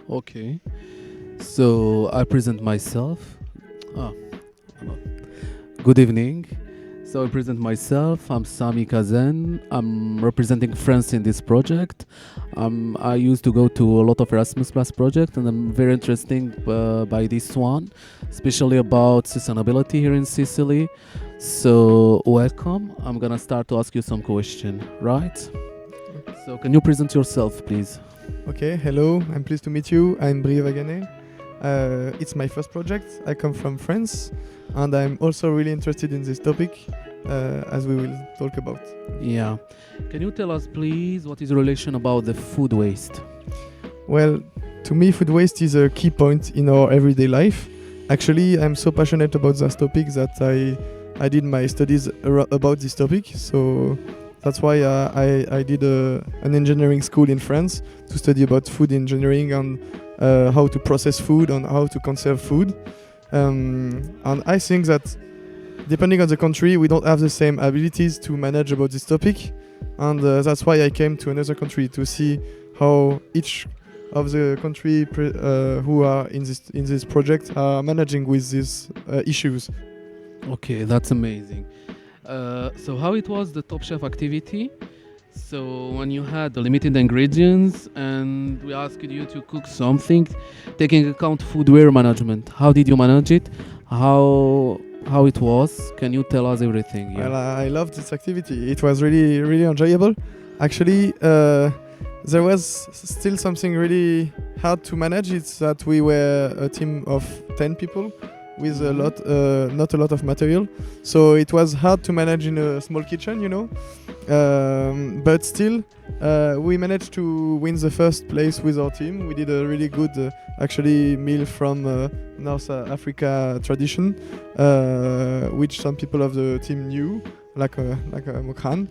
Okay. So I present myself. Ah, no. Good evening. So I present myself. I'm Sami Kazen. I'm representing France in this project. I used to go to a lot of Erasmus Plus projects, and I'm very interested by this one, especially about sustainability here in Sicily. So welcome. I'm gonna start to ask you some question, right? So can you present yourself, please? Okay, hello, I'm pleased to meet you. I'm Brieuc. It's my first project. I come from France and I'm also really interested in this topic as we will talk about. Yeah. Can you tell us, please, what is the relation about the food waste? Well, to me, food waste is a key point in our everyday life. Actually, I'm so passionate about this topic that I did my studies about this topic. So that's why I did an engineering school in France to study about food engineering and how to process food and how to conserve food. And I think that depending on the country, we don't have the same abilities to manage about this topic. And that's why I came to another country to see how each of the country who are in this project are managing with these issues. Okay, that's amazing. So how it was the Top Chef activity? So when you had the limited ingredients and we asked you to cook something, taking account foodware management, how did you manage it? How it was? Can you tell us everything? Well, I loved this activity. It was really enjoyable. Actually, there was still something really hard to manage. It's that we were a team of 10 people with not a lot of material. So it was hard to manage in a small kitchen, but still, we managed to win the first place with our team. We did a really good, actually, meal from North Africa tradition, which some people of the team knew, like a mokhan.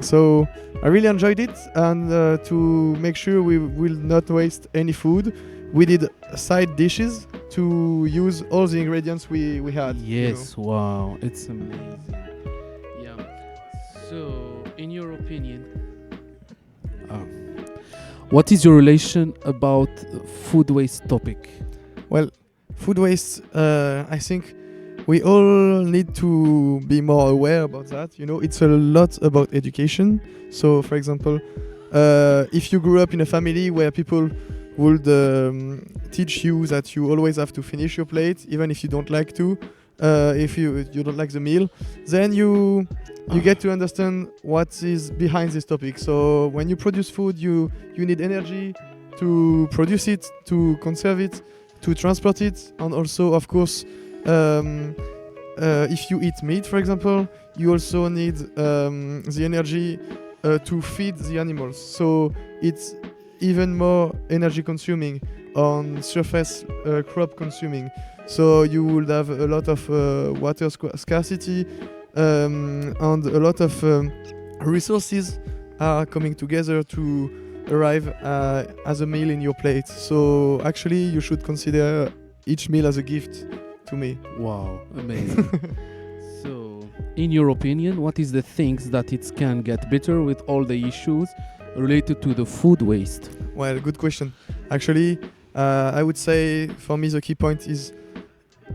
So I really enjoyed it, and to make sure we will not waste any food, we did side dishes to use all the ingredients we had. Yes, wow, it's amazing. Yeah. So, in your opinion, what is your relation about food waste topic? Well, food waste, I think we all need to be more aware about that. It's a lot about education. So, for example, if you grew up in a family where people would teach you that you always have to finish your plate, even if you don't like to, if you don't like the meal, then you get to understand what is behind this topic. So when you produce food, you need energy to produce it, to conserve it, to transport it, and also, of course, if you eat meat, for example, you also need the energy to feed the animals. So it's even more energy consuming on surface crop consuming. So you would have a lot of water scarcity and a lot of resources are coming together to arrive as a meal in your plate. So actually you should consider each meal as a gift to me. Wow, amazing. So in your opinion, what is the things that it can get better with all the issues related to the food waste? Well, good question. Actually, I would say for me the key point is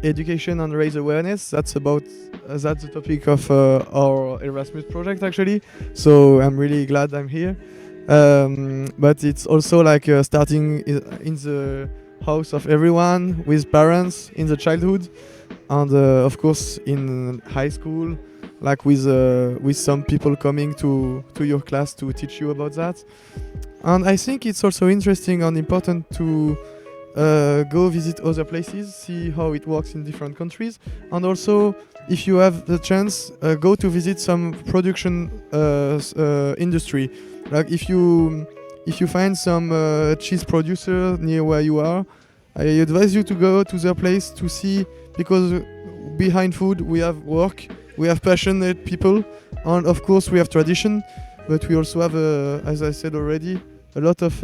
education and raise awareness. That's the topic of our Erasmus project actually. So I'm really glad I'm here. But it's also like starting in the house of everyone, with parents in the childhood, and of course in high school, like with some people coming to your class to teach you about that. And I think it's also interesting and important to go visit other places, see how it works in different countries, and also if you have the chance, go to visit some production industry. Like if you find some cheese producer near where you are, I advise you to go to their place to see, because behind food we have work, we have passionate people, and of course we have tradition, but we also have, as I said already, a lot of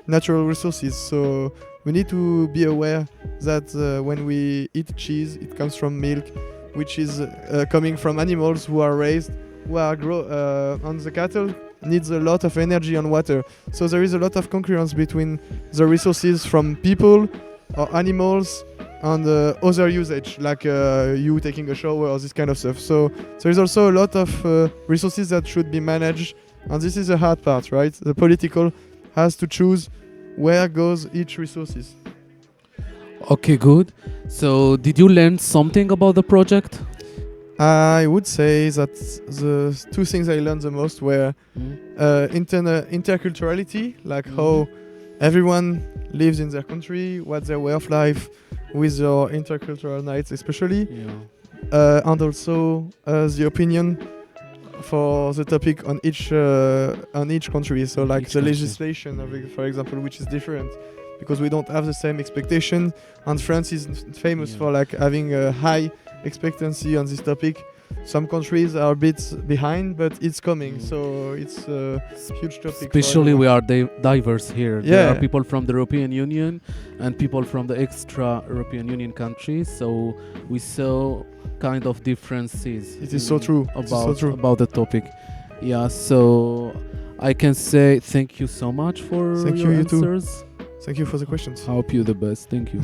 natural resources. So we need to be aware that when we eat cheese, it comes from milk, which is coming from animals who are raised, who are on the cattle needs a lot of energy and water. So there is a lot of concurrence between the resources from people or animals and other usage, like you taking a shower or this kind of stuff. So there is also a lot of resources that should be managed, and this is the hard part, right? The political has to choose where goes each resources. Okay, good. So, did you learn something about the project? I would say that the two things I learned the most were interculturality, like how everyone lives in their country, what's their way of life, with your intercultural nights especially, and also the opinion for the topic on each country. So like Each the country. legislation, for example, which is different because we don't have the same expectation, and France is famous for like having a high expectancy on this topic. Some countries are a bit behind, but it's coming, so it's a huge topic. Especially we are diverse here. There Yeah. are people from the European Union and people from the extra European Union countries, so we saw kind of differences. It is so true. It is so About true. about the topic. Yeah, so I can say thank you so much for Thank your you too. answers. Thank you for the questions. I hope you the best. Thank you.